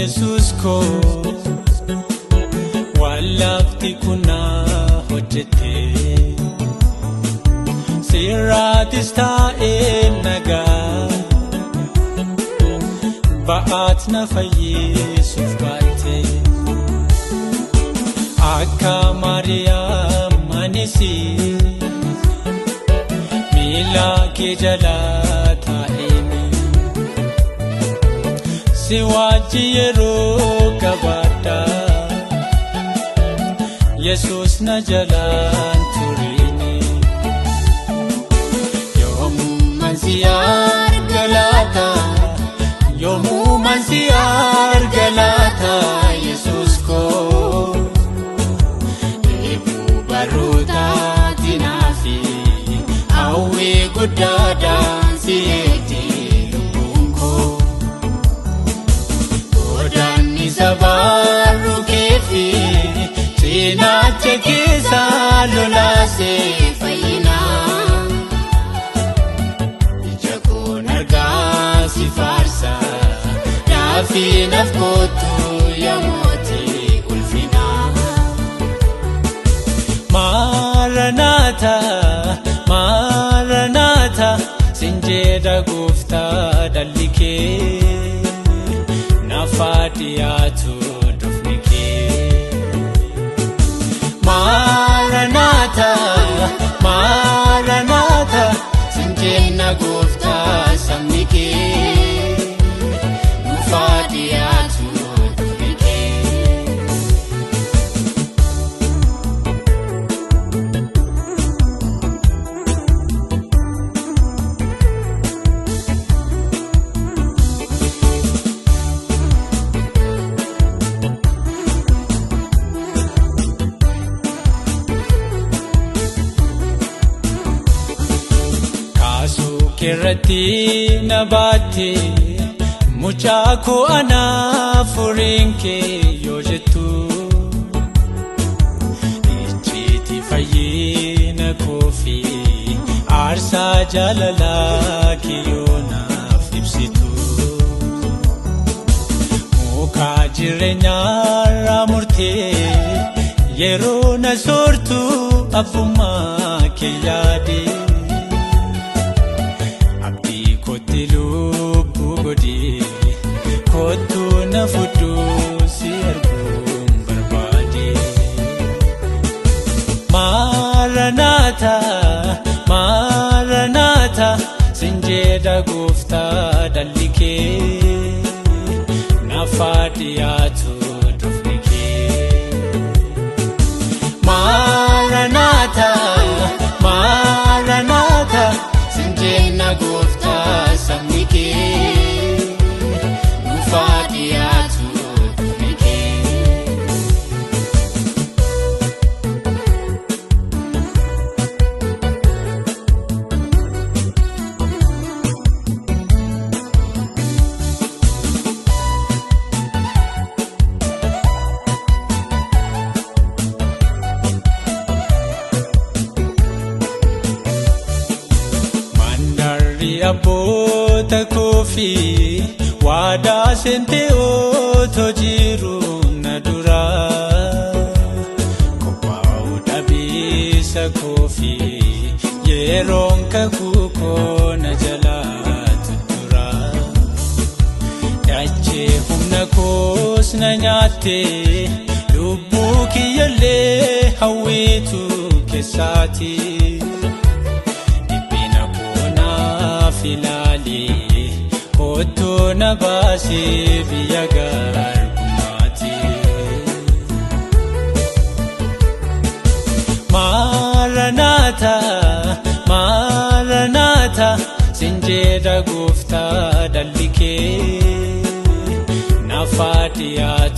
Yesus ko walafti kuna hojjete sirratis ta'e naga ba'at na fayyisuuf baate akka Maariyaam anisi miila kee jala taa'eni si wajji yeroo gabaadha Yesus na jalaan turini yoomuman si argalata yoomuman si argalata Yesus ko eebu baroota tinaafi hawwii guddaadhaan si eegdi lubbuun koo godaanni sabaaruu keefi Sinaacha keessa lolaasee fayyina ija koon argaa si faarsa naafii naaf kootu yaa mootii ulfina Maranatha Maranatha sin jedha gooftaa dhalli kee naaf dhiyaatu dhufni kee Maranatha Maranatha sinjenna gooftaa sabni kee nuuf dhiyaatu dhufni kee Kirati nabate muchako ana furinke yojetu ichiti fayina kofi arsa jalala kiyona fipsitu muka jirenya ramurte yero na sortu afuma kiyade Lubbu godhi kottu na fudhu si arguun barbaade Maranatha Maranatha sin jedha gooftaa dhalli kee naaf dhiyaatu dhufni kee Maranatha Maranatha sin jenna gooftaa sabni kee nuuf dhiyaatu dhufni kee Abboota koofi waadaa seentee otoo jiru na dura qophaa'uu dhabeessa koofi yeroon kakuu koo na jalaa tuttura dachee humna koos na nyaatte lubbuu kiyyallee hawwiitu keessaati Filali kottu na baasee biyya garbumaati Maranatha Maranatha sin jedha gooftaa dhalli kee naaf dhiyaatu